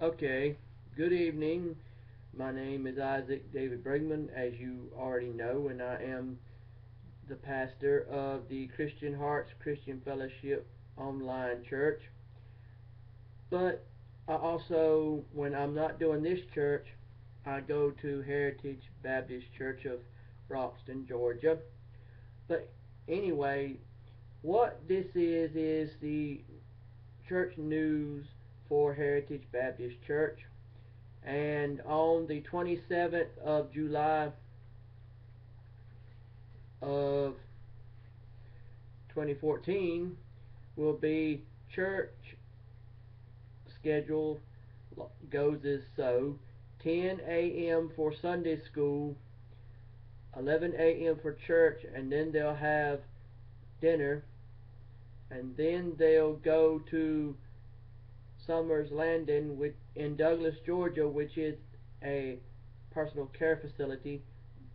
Okay, good evening. My name is Isaac David Brigman, as you already know, and I am the pastor of the Christian Hearts Christian Fellowship online church. But I also, when I'm not doing this church, I go to Heritage Baptist Church of Broxton, Georgia. But anyway, what this is the church news for Heritage Baptist Church. And on the 27th of July of 2014 will be church schedule goes as so: 10 a.m. for Sunday school, 11 a.m. for church, and then they'll have dinner, and then they'll go to Summers Landing in Douglas, Georgia, which is a personal care facility,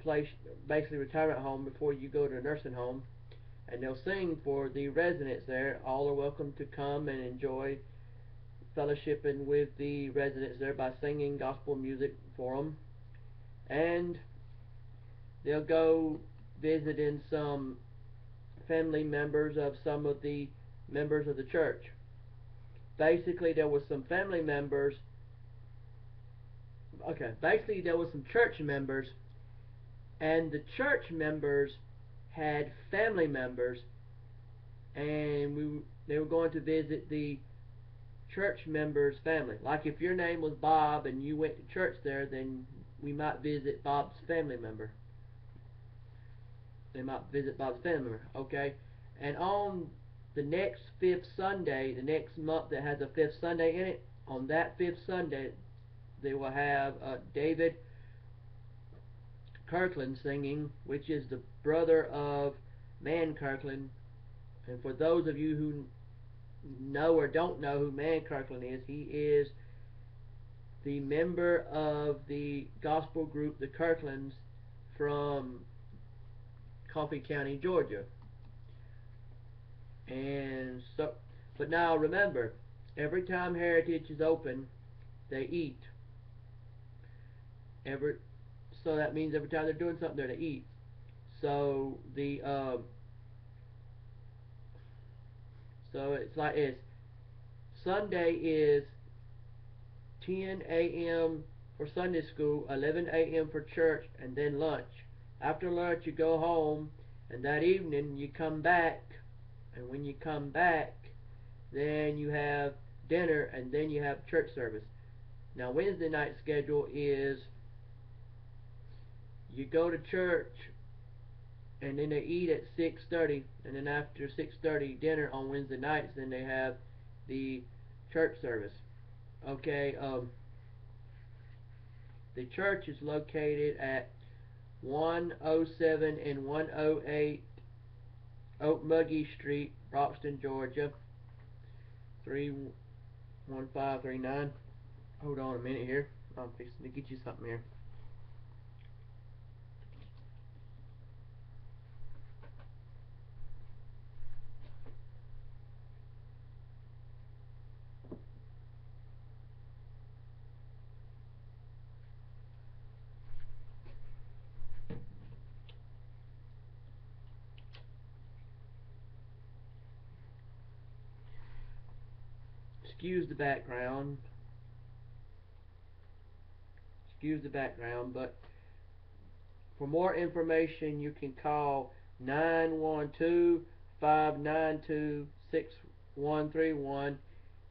place, basically retirement home before you go to a nursing home. And they'll sing for the residents there. All are welcome to come and enjoy fellowshipping with the residents there by singing gospel music for them. And they'll go visiting some family members of some of the members of the church. Basically, there was some family members. Okay, basically there was some church members, and the church members had family members, and they were going to visit the church members' family. Like if your name was Bob and you went to church there, then we might visit Bob's family member. They might visit Bob's family member. Okay, and on the next fifth Sunday, the next month that has a fifth Sunday in it, on that fifth Sunday, they will have David Kirkland singing, which is the brother of Man Kirkland. And for those of you who know or don't know who Man Kirkland is, he is the member of the gospel group the Kirklands from Coffee County, Georgia. And so, but now remember, every time Heritage is open, they eat. Every so that means every time they're doing something, they're to eat. So it's like this. Sunday is 10 a.m. for Sunday school, 11 a.m. for church, and then lunch. After lunch, you go home, and that evening you come back. And when you come back, then you have dinner, and then you have church service. Now, Wednesday night schedule is you go to church, and then they eat at 6:30, and then after 6:30 dinner on Wednesday nights, then they have the church service. Okay, the church is located at 107 and 108 ocmulgee Street, Broxton, Georgia, 31539. Hold on a minute here. I'm fixing to get you something here. Excuse the background. Excuse the background, but for more information, you can call 912-592-6131,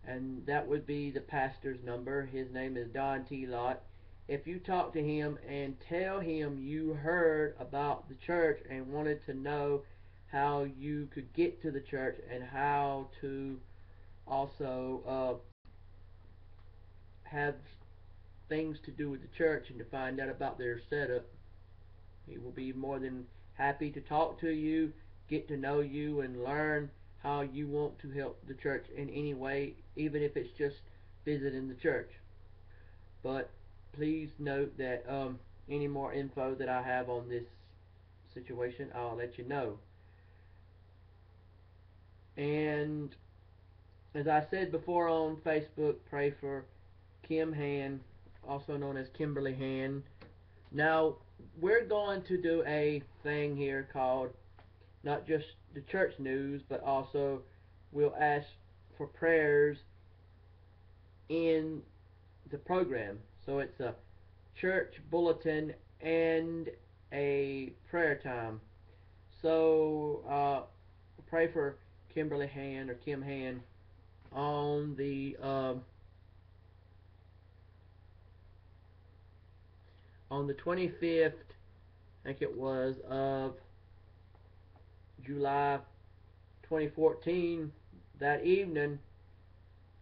and that would be the pastor's number. His name is Don T. Lott. If you talk to him and tell him you heard about the church and wanted to know how you could get to the church and how to also have things to do with the church and to find out about their setup, he will be more than happy to talk to you, get to know you, and learn how you want to help the church in any way, even if it's just visiting the church. But please note that any more info that I have on this situation, I'll let you know. And as I said before on Facebook, pray for Kim Han, also known as Kimberly Han. Now, we're going to do a thing here called not just the church news, but also we'll ask for prayers in the program. So it's a church bulletin and a prayer time. So pray for Kimberly Han or Kim Han on the 25th, I think it was, of July 2014. That evening,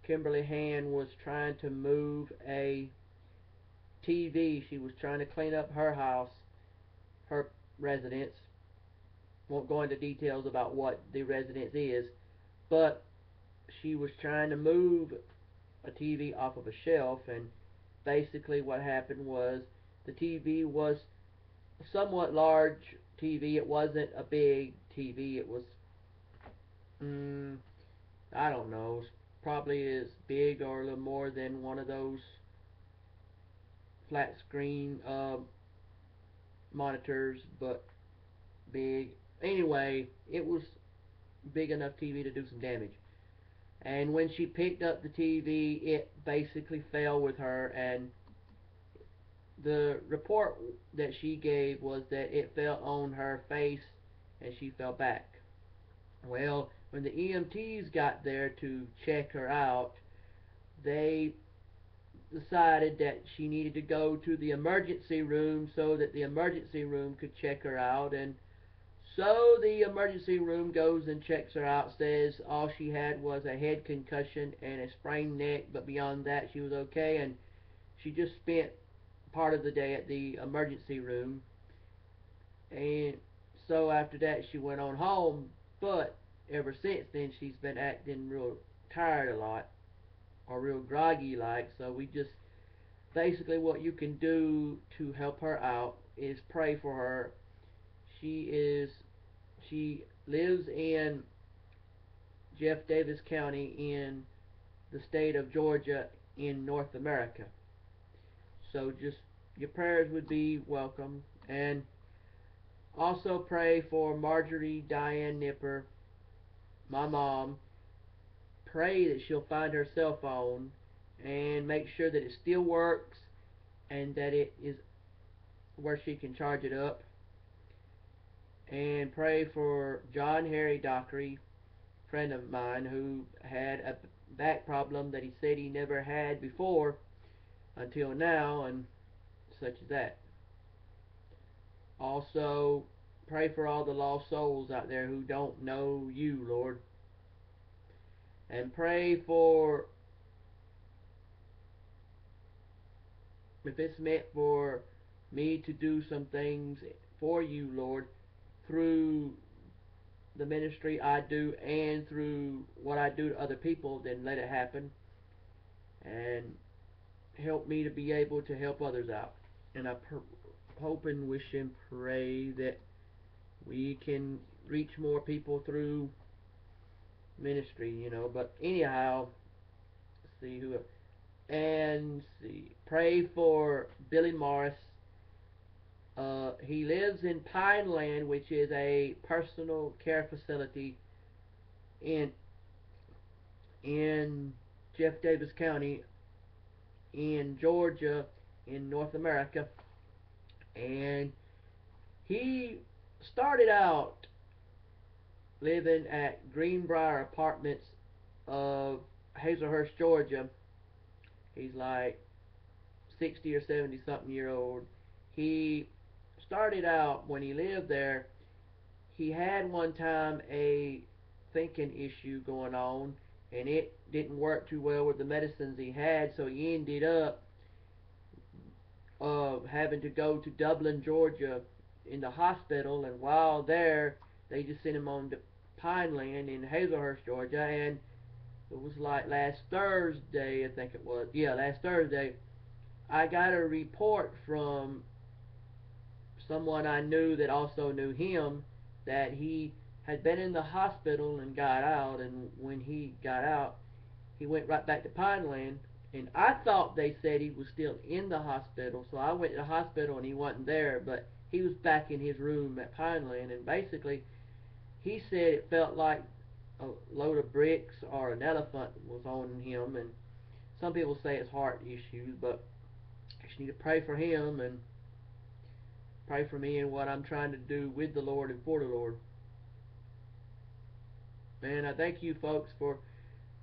Kimberly Han was trying to move a TV. She was trying to clean up her house, her residence. Won't go into details about what the residence is, but she was trying to move a TV off of a shelf, and basically what happened was the TV was a somewhat large TV. It wasn't a big TV. It was, mm, I don't know, probably as big or a little more than one of those flat screen monitors, but big. Anyway, it was big enough TV to do some damage. And when she picked up the TV, it basically fell with her, and the report that she gave was that it fell on her face and she fell back. Well, when the EMTs got there to check her out, they decided that she needed to go to the emergency room so that the emergency room could check her out. And so the emergency room goes and checks her out, says all she had was a head concussion and a sprained neck, but beyond that she was okay, and she just spent part of the day at the emergency room. And so after that she went on home, but ever since then she's been acting real tired a lot, or real groggy like. So we just, basically what you can do to help her out is pray for her. She lives in Jeff Davis County in the state of Georgia in North America. So just your prayers would be welcome. And also pray for Marjorie Diane Nipper, my mom. Pray that she'll find her cell phone and make sure that it still works and that it is where she can charge it up. And pray for John Harry Dockery, friend of mine, who had a back problem that he said he never had before until now, and such as that. Also, pray for all the lost souls out there who don't know you, Lord. And pray for, if it's meant for me to do some things for you, Lord, through the ministry I do and through what I do to other people, then let it happen. And help me to be able to help others out. And I hope and wish and pray that we can reach more people through ministry. But anyhow, see who, and see, pray for Billy Morris. He lives in Pineland, which is a personal care facility in in Jeff Davis County in Georgia in North America. And he started out living at Greenbrier Apartments of Hazelhurst, Georgia. He's like 60 or 70 something year old. He started out when he lived there. He had one time a thinking issue going on, and it didn't work too well with the medicines he had, so he ended up having to go to Dublin, Georgia, in the hospital. And while there, they just sent him on to Pineland in Hazelhurst, Georgia. And it was like last Thursday, I think it was. Yeah, last Thursday, I got a report from someone I knew that also knew him that he had been in the hospital and got out. And when he got out, he went right back to Pineland. And I thought they said he was still in the hospital, so I went to the hospital and he wasn't there, but he was back in his room at Pineland, and basically he said it felt like a load of bricks or an elephant was on him, and some people say it's heart issues, but I just need to pray for him and pray for me and what I'm trying to do with the Lord and for the Lord. Man, I thank you folks for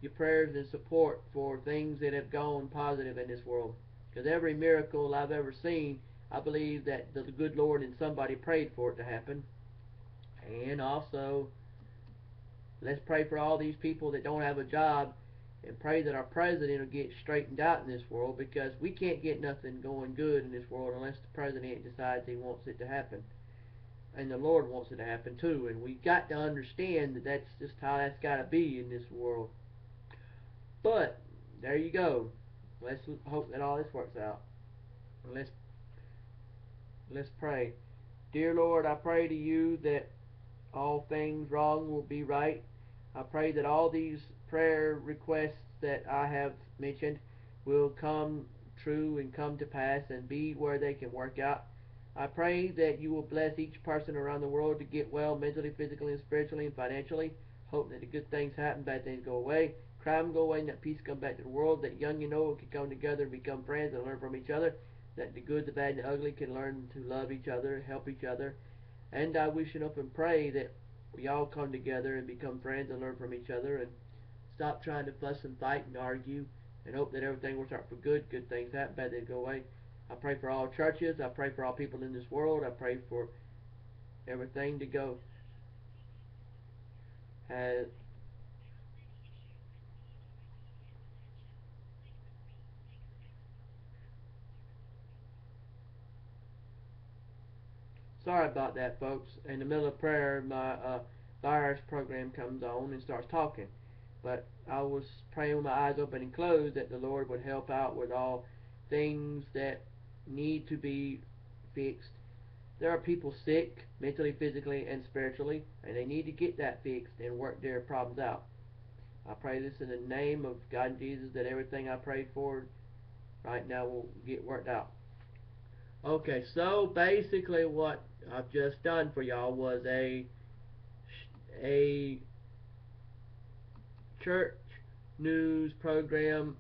your prayers and support for things that have gone positive in this world. Because every miracle I've ever seen, I believe that the good Lord and somebody prayed for it to happen. And also, let's pray for all these people that don't have a job and pray that our president will get straightened out in this world, because we can't get nothing going good in this world unless the president decides he wants it to happen. And the Lord wants it to happen too. And we got to understand that that's just how that's got to be in this world. But there you go. Let's hope that all this works out. Let's let's pray. Dear Lord, I pray to you that all things wrong will be right. I pray that all these prayer requests that I have mentioned will come true and come to pass and be where they can work out. I pray that you will bless each person around the world to get well mentally, physically, and spiritually and financially. Hope that the good things happen, bad things go away, crime go away, and that peace come back to the world. That young and old can come together and become friends and learn from each other. That the good, the bad, and the ugly can learn to love each other, help each other. And I wish and hope and pray that we all come together and become friends and learn from each other and stop trying to fuss and fight and argue, and hope that everything works out for good. Good things happen, bad things go away. I pray for all churches. I pray for all people in this world. I pray for everything to go as sorry about that, folks. In the middle of prayer, my virus program comes on and starts talking. But I was praying with my eyes open and closed that the Lord would help out with all things that need to be fixed. There are people sick mentally, physically, and spiritually, and they need to get that fixed and work their problems out. I pray this in the name of God and Jesus, that everything I prayed for right now will get worked out. Okay, so basically what I've just done for y'all was a church news program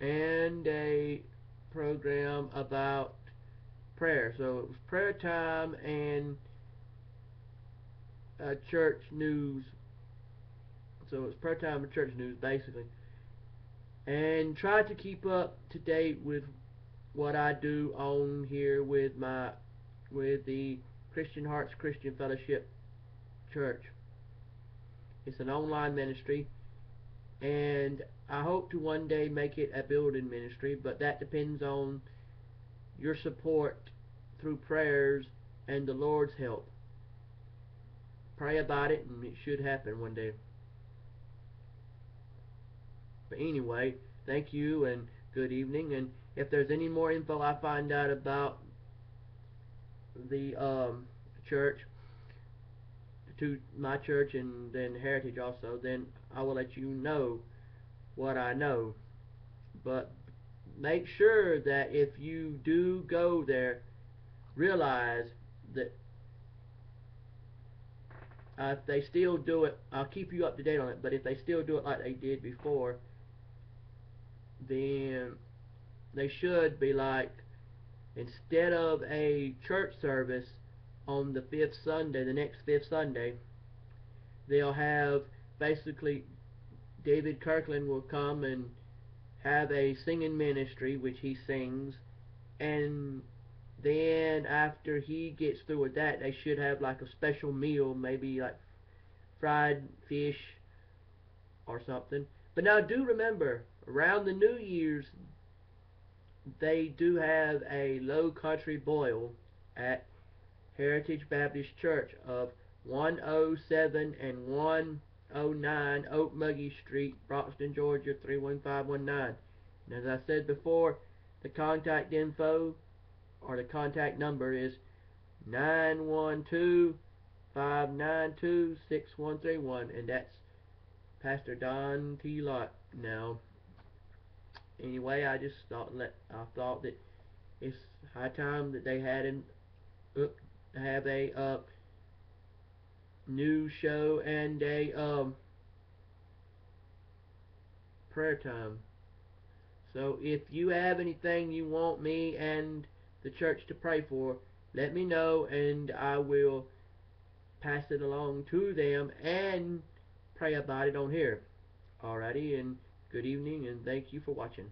and a program about prayer. So it was prayer time and church news. So it's prayer time and church news basically. And try to keep up to date with what I do on here with the Christian Hearts Christian Fellowship Church. It's an online ministry, and I hope to one day make it a building ministry, but that depends on your support through prayers and the Lord's help. Pray about it, and it should happen one day. But anyway, thank you and good evening. And if there's any more info I find out about the church, to my church and then Heritage also, then I will let you know what I know. But make sure that if you do go there, realize that if they still do it, I'll keep you up to date on it, but if they still do it like they did before, then they should be like, instead of a church service on the fifth Sunday, the next fifth Sunday, they'll have basically David Kirkland will come and have a singing ministry, which he sings, and then after he gets through with that, they should have like a special meal, maybe like fried fish or something. But now do remember, around the New Year's, they do have a low country boil at Heritage Baptist Church of 107 and 109 ocmulgee Street, Broxton, Georgia 31519. And as I said before, the contact info or the contact number is 912 592 6131, and that's Pastor Don T. Lott. Now, anyway, I thought that it's high time that they have a news show and a prayer time. So if you have anything you want me and the church to pray for, let me know and I will pass it along to them and pray about it on here. Alrighty, and good evening and thank you for watching.